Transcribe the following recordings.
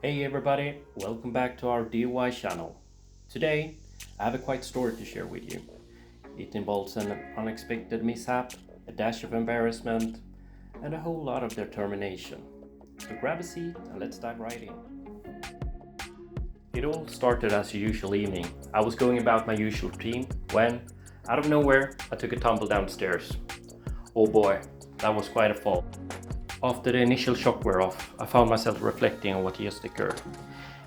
Hey everybody, welcome back to our DIY channel. Today, I have a quiet story to share with you. It involves an unexpected mishap, a dash of embarrassment, and a whole lot of determination. So grab a seat and let's dive right in. It all started as a usual evening. I was going about my usual routine when, out of nowhere, I took a tumble downstairs. Oh boy, that was quite a fall. After the initial shock wore off, I found myself reflecting on what just occurred.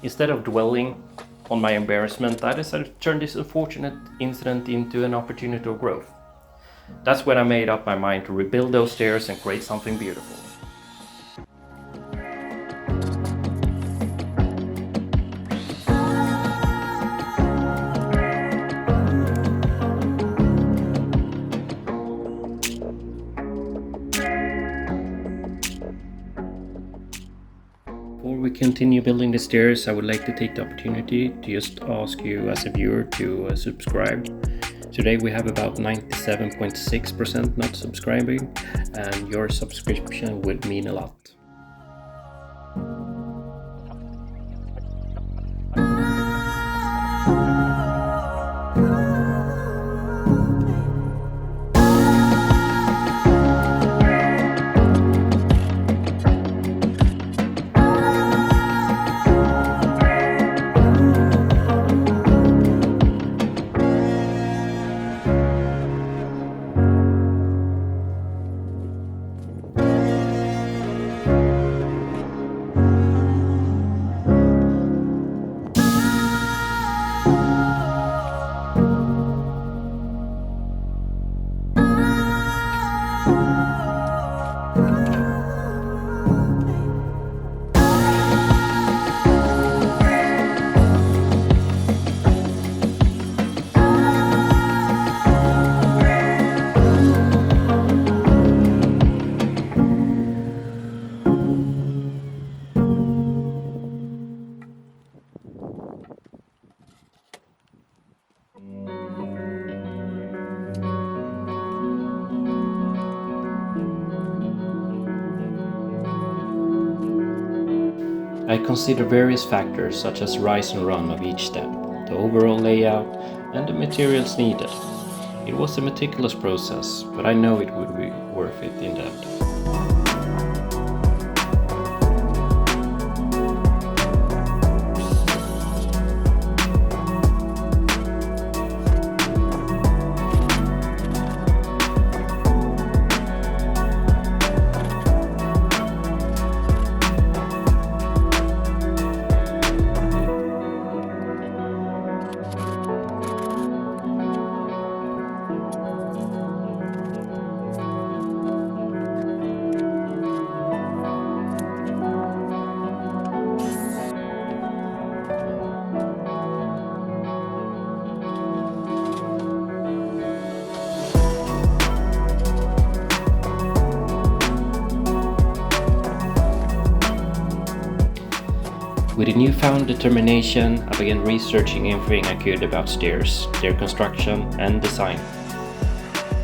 Instead of dwelling on my embarrassment, I decided to turn this unfortunate incident into an opportunity of growth. That's when I made up my mind to rebuild those stairs and create something beautiful. Before we continue building the stairs, I would like to take the opportunity to just ask you as a viewer to subscribe. Today we have about 97.6% not subscribing, and your subscription would mean a lot. I consider various factors such as rise and run of each step, the overall layout, and the materials needed. It was a meticulous process, but I know it would be worth it in the end. With a newfound determination, I began researching everything I could about stairs, their construction and design.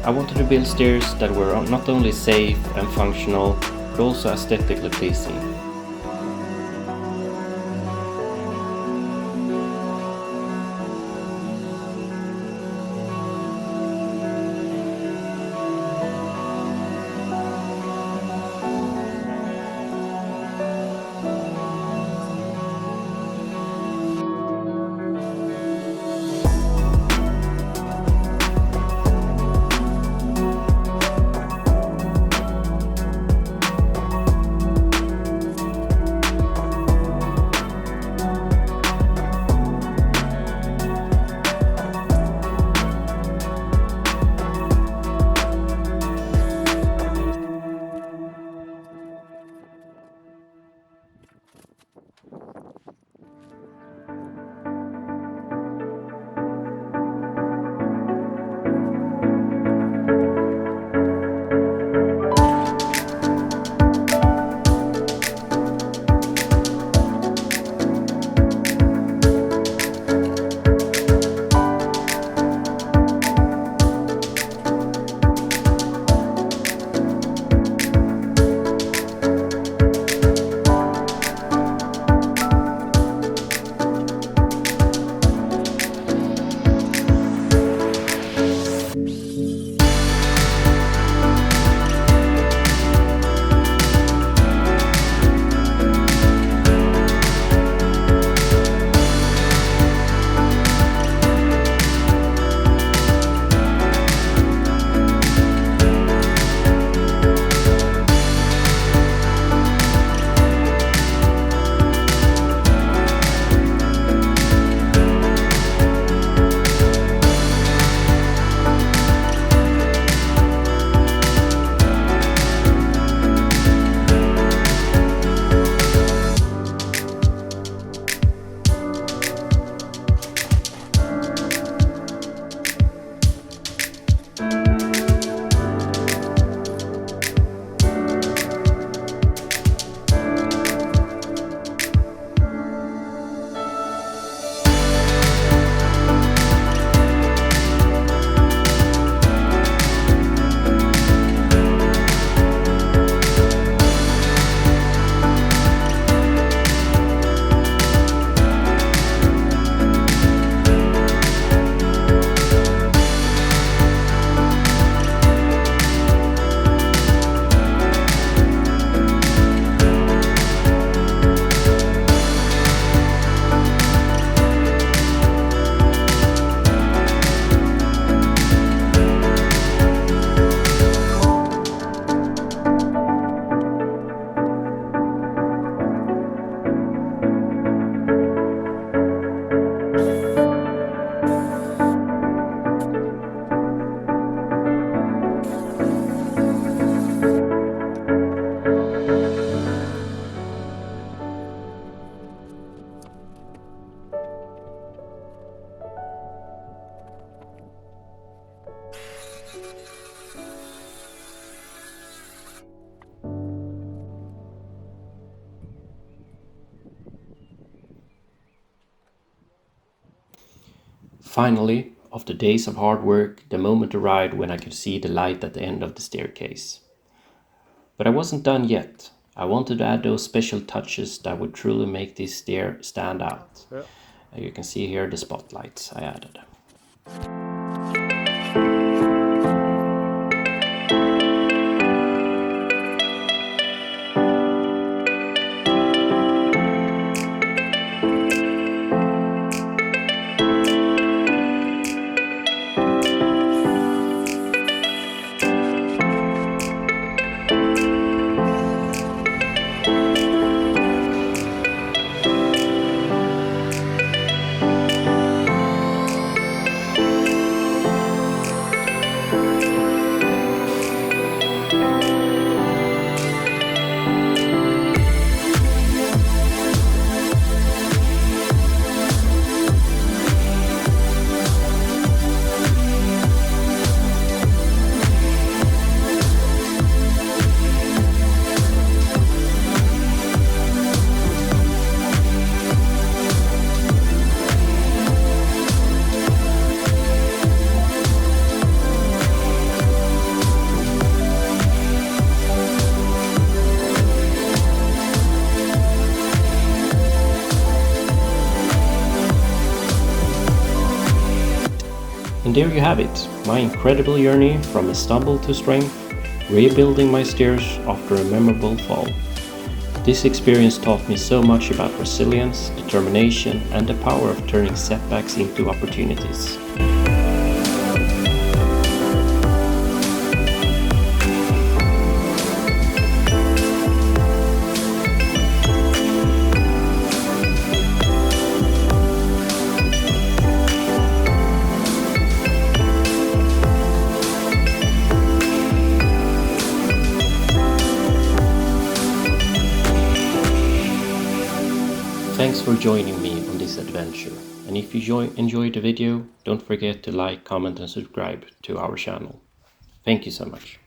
I wanted to build stairs that were not only safe and functional, but also aesthetically pleasing. Finally, after days of hard work, the moment arrived when I could see the light at the end of the staircase. But I wasn't done yet. I wanted to add those special touches that would truly make this stair stand out. You can see here the spotlights I added. And there you have it, my incredible journey from a stumble to strength, rebuilding my stairs after a memorable fall. This experience taught me so much about resilience, determination, and the power of turning setbacks into opportunities. Thanks for joining me on this adventure, and if you enjoyed the video, don't forget to like, comment and subscribe to our channel. Thank you so much.